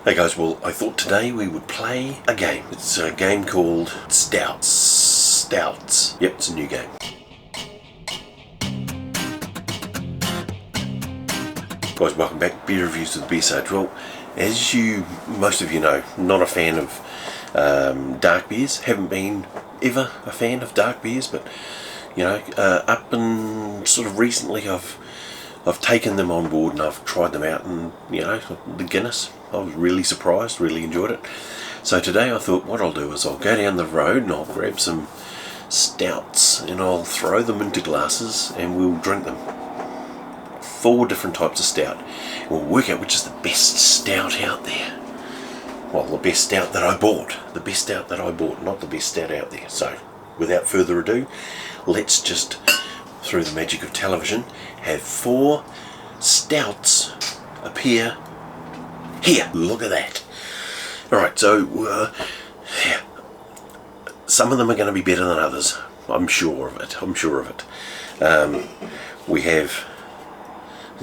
Hey guys, well I thought today we would play a game. It's a game called Stouts. Yep, it's a new game. Guys, welcome back. Beer reviews with BeerSarge. Well, as most of you know, not a fan of dark beers. Haven't been ever a fan of dark beers, but you know, up and sort of recently I've taken them on board and I've tried them out, and you know, the Guinness, I was really surprised, really enjoyed it. So today I thought what I'll do is I'll go down the road and I'll grab some stouts and I'll throw them into glasses and we'll drink them. 4 different types of stout. We'll work out which is the best stout out there. Well, the best stout that I bought. The best stout that I bought, not the best stout out there. So, without further ado, let's just, through the magic of television, have 4 stouts appear here. Look at that. Alright, so, yeah. Some of them are going to be better than others. I'm sure of it. We have...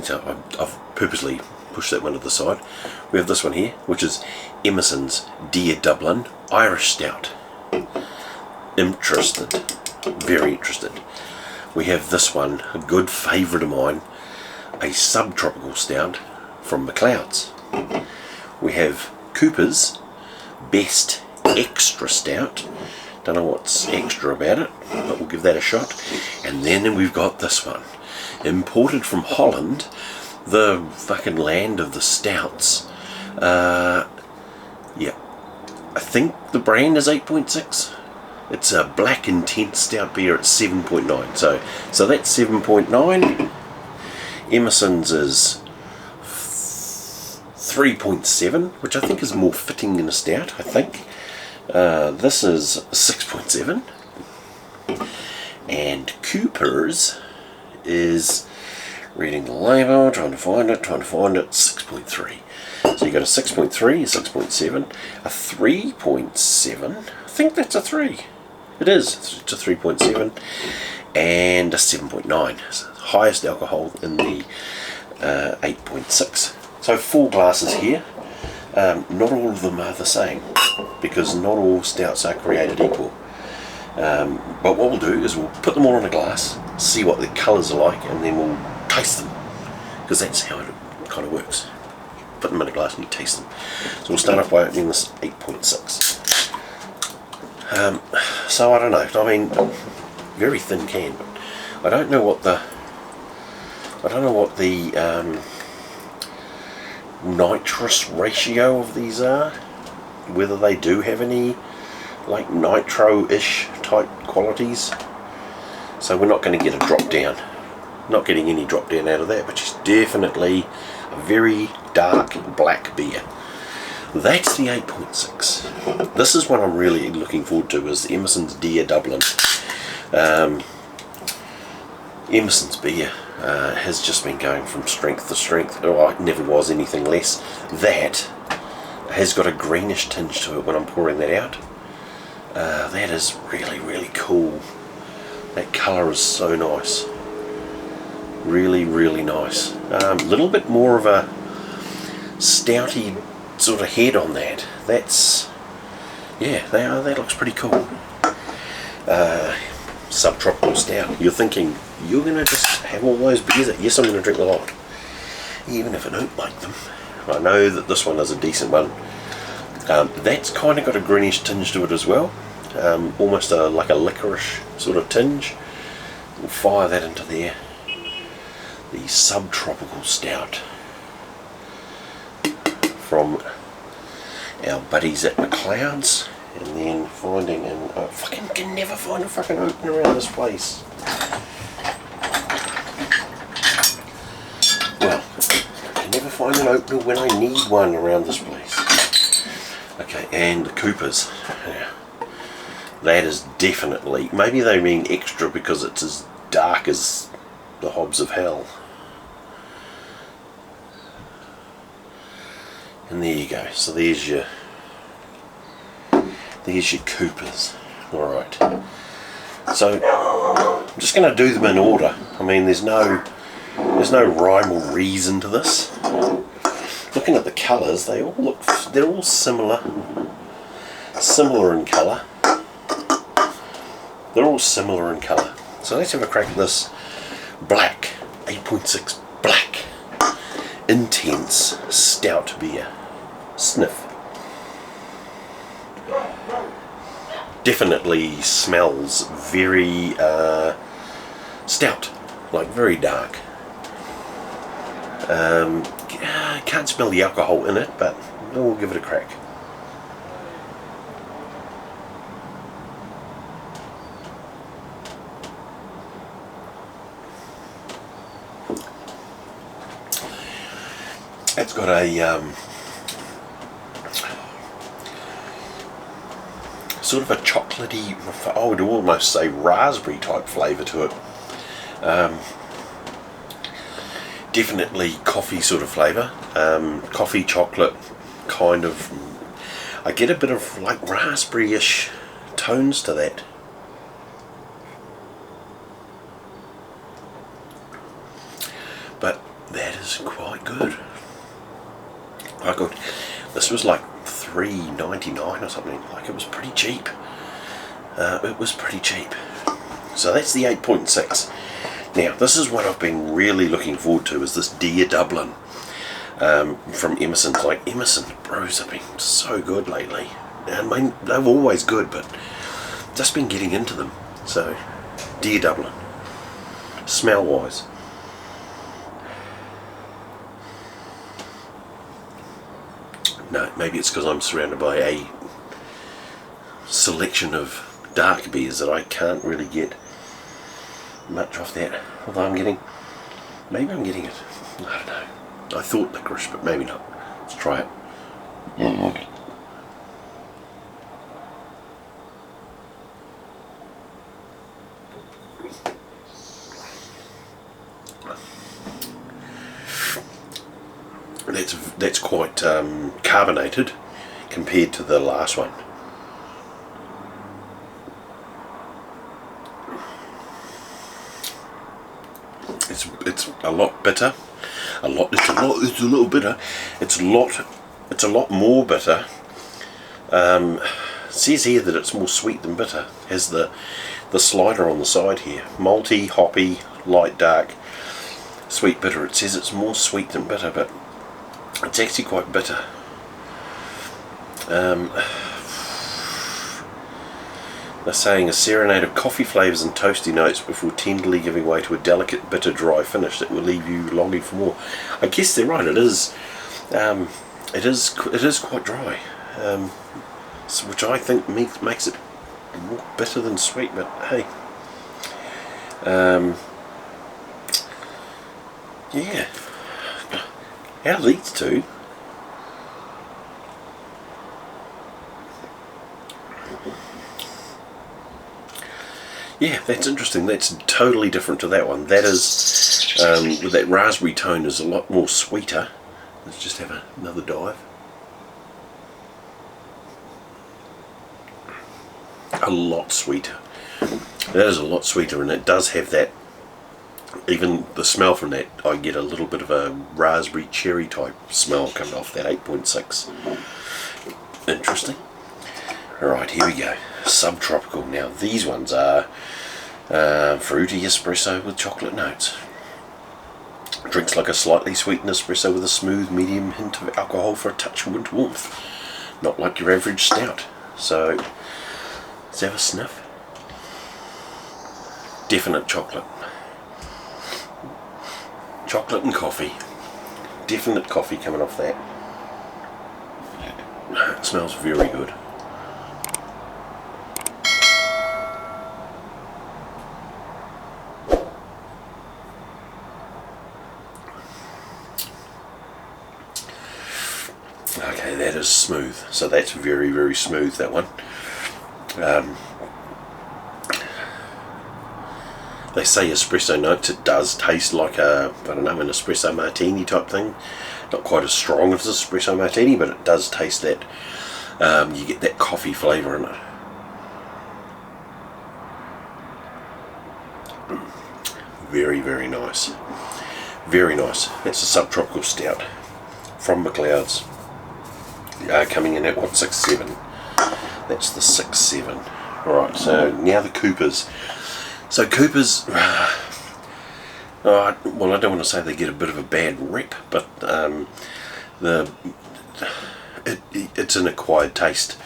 So I've purposely pushed that one to the side. We have this one here, which is Emerson's Dear Dublin Irish Stout. Interested. Very interested. We have this one, a good favourite of mine, a subtropical stout from McLeod's. We have Cooper's Best Extra Stout. Don't know what's extra about it, but we'll give that a shot. And then we've got this one, imported from Holland, the fucking land of the stouts. Yeah, I think the brand is 8.6. It's a black intense stout beer at 7.9. So that's 7.9. Emerson's is 3.7, which I think is more fitting in a stout, I think. This is 6.7. And Cooper's is, reading the label, trying to find it, 6.3. So you got a 6.3, a 6.7, a 3.7, I think that's a 3. It is, it's a 3.7, and a 7.9. So highest alcohol in the 8.6. So 4 glasses here. Not all of them are the same, because not all stouts are created equal. But what we'll do is we'll put them all in a glass, see what the colours are like, and then we'll taste them, because that's how it kind of works. Put them in a glass and you taste them. So we'll start off by opening this 8.6. So I don't know, I mean, very thin can, but I don't know what the nitrous ratio of these are, whether they do have any like nitro-ish type qualities. So we're not going to get a drop down, not getting any drop down out of that, but it's definitely a very dark black beer. That's the 8.6. This is what I'm really looking forward to, is Emerson's Dear Dublin. Emerson's beer has just been going from strength to strength. Oh, it never was anything less. That has got a greenish tinge to it when I'm pouring that out. That is really, really cool. That colour is so nice. Really, really nice. Little bit more of a stouty sort of head on that. That's, yeah, that looks pretty cool. Subtropical stout. You're thinking, you're going to just have all those beers? Yes, I'm going to drink a lot, even if I don't like them. I know that this one is a decent one. That's kind of got a greenish tinge to it as well. Almost like a licorice sort of tinge. We'll fire that into there. The subtropical stout from our buddies at McLeod's. And then finding, and I fucking can never find a fucking opener around this place. Well, I can never find an opener when I need one around this place. Okay, and the Cooper's. Yeah. That is definitely, maybe they mean extra because it's as dark as the hobs of hell. And there you go. So there's your Coopers. Alright. So I'm just going to do them in order. I mean, there's no rhyme or reason to this. looking at the colours, they're all similar in colour. They're all similar in colour. So let's have a crack at this black, 8.6 black, intense stout beer. Sniff. Definitely smells very stout, like very dark. Can't smell the alcohol in it, but we'll give it a crack. It's got a sort of a chocolatey, I would almost say raspberry type flavour to it. Definitely coffee sort of flavour, coffee, chocolate, kind of. I get a bit of like raspberry-ish tones to that. But that is quite good. This was like $3.99 or something. Like, it was pretty cheap. It was pretty cheap. So that's the 8.6. Now this is what I've been really looking forward to, is this Deer Dublin from Emerson. Like, Emerson brews have been so good lately. I mean, they're always good, but just been getting into them. So Deer Dublin, smell wise. No, maybe it's because I'm surrounded by a selection of dark beers that I can't really get much off that. Although maybe I'm getting it. I don't know. I thought licorice, but maybe not. Let's try it. That's quite carbonated compared to the last one. It's a lot bitter. It's a little bitter. It's a lot more bitter. It says here that it's more sweet than bitter. Has the slider on the side here. Malty, hoppy, light dark, sweet bitter. It says it's more sweet than bitter, but it's actually quite bitter. They're saying a serenade of coffee flavours and toasty notes before tenderly giving way to a delicate bitter dry finish that will leave you longing for more. I guess they're right. It is quite dry, which I think makes it more bitter than sweet. But hey, yeah. Out of these two, yeah, that's interesting. That's totally different to that one. That is, with that raspberry tone, is a lot more sweeter. Let's just have another dive. A lot sweeter. That is a lot sweeter, and it does have that. Even the smell from that, I get a little bit of a raspberry cherry type smell coming off that 8.6. Interesting. Alright, here we go. Subtropical. Now these ones are fruity espresso with chocolate notes. Drinks like a slightly sweetened espresso with a smooth medium hint of alcohol for a touch of winter warmth. Not like your average stout. So let's have a sniff. Definite chocolate. Chocolate and coffee. Definite coffee coming off that. It smells very good. Okay, that is smooth. So that's very, very smooth, that one. They say espresso notes. It does taste like I don't know, an espresso martini type thing. Not quite as strong as espresso martini, but it does taste that. You get that coffee flavour in it. Very, very nice. Very nice. That's a subtropical stout. from McLeod's, coming in at what, 6.7. That's the 6.7. Alright, so now the Coopers. So Coopers, well, I don't want to say they get a bit of a bad rep, but it's an acquired taste.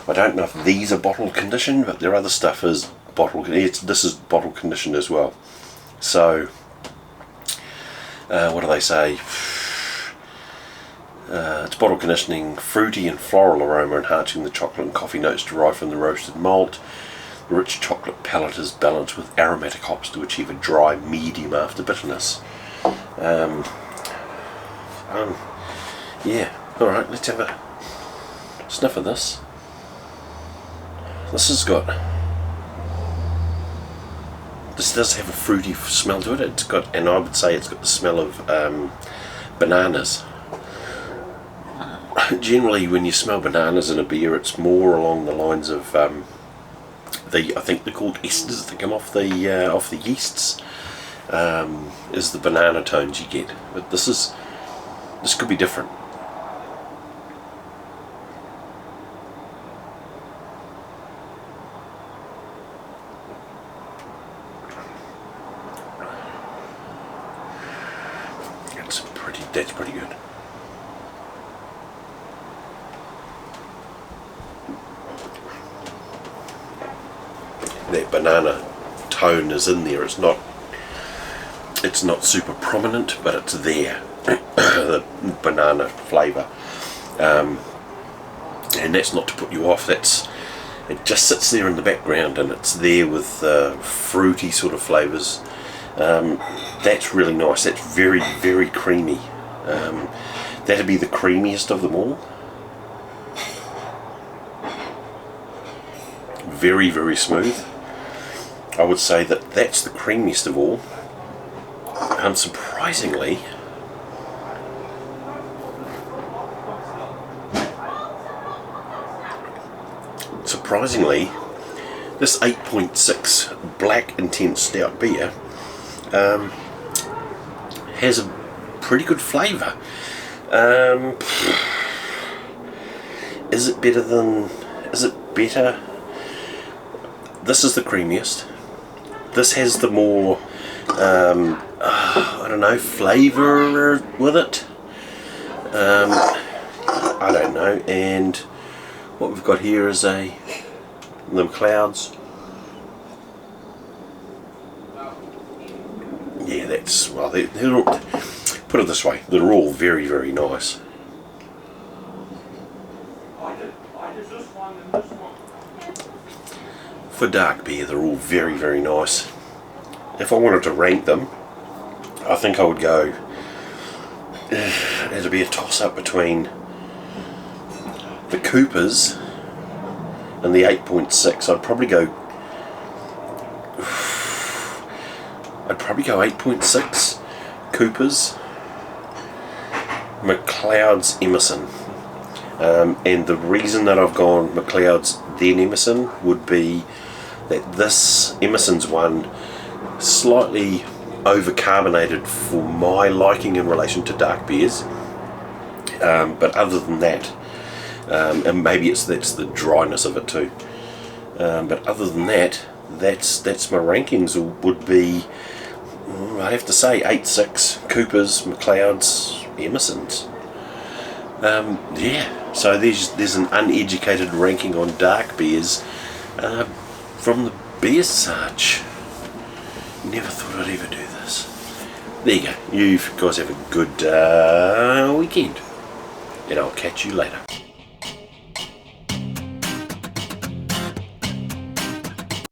I don't know if these are bottle conditioned, but their other stuff is bottle. This is bottle conditioned as well. So, what do they say? It's bottle conditioning, fruity and floral aroma enhancing the chocolate and coffee notes derived from the roasted malt. The rich chocolate palate is balanced with aromatic hops to achieve a dry medium after bitterness. Yeah, alright, let's have a sniff of this. This does have a fruity smell to it. It's got, and I would say it's got the smell of bananas. Generally, when you smell bananas in a beer, it's more along the lines of I think they're called esters that come off the yeasts. Is the banana tones you get, but this could be different. That's pretty good. That banana tone is in there. It's not super prominent, but it's there. The banana flavour, and that's not to put you off. It just sits there in the background, and it's there with fruity sort of flavours. That's really nice. That's very, very creamy. That'd be the creamiest of them all. Very, very smooth. I would say that that's the creamiest of all. Surprisingly, this 8.6 Black Intense Stout beer has a pretty good flavour. Is it better? This is the creamiest. This has the more, I don't know, flavour with it. I don't know. And what we've got here is the clouds. Yeah, that's, well, they're all, put it this way, they're all very, very nice. For dark beer, they're all very, very nice. If I wanted to rank them, I think I would go, it'd be a toss-up between the Coopers and the 8.6. I'd probably go 8.6 Coopers, McLeod's Emerson. And the reason that I've gone McLeod's then Emerson would be that this Emerson's one slightly over-carbonated for my liking in relation to dark beers, but other than that, and maybe that's the dryness of it too, but other than that, that's my rankings would be, I'd have to say 8.6 Coopers, McLeod's, Emerson's. Yeah, so there's an uneducated ranking on dark beers from the BeerSarge. Never thought I'd ever do this. There you go. You guys have a good weekend, and I'll catch you later.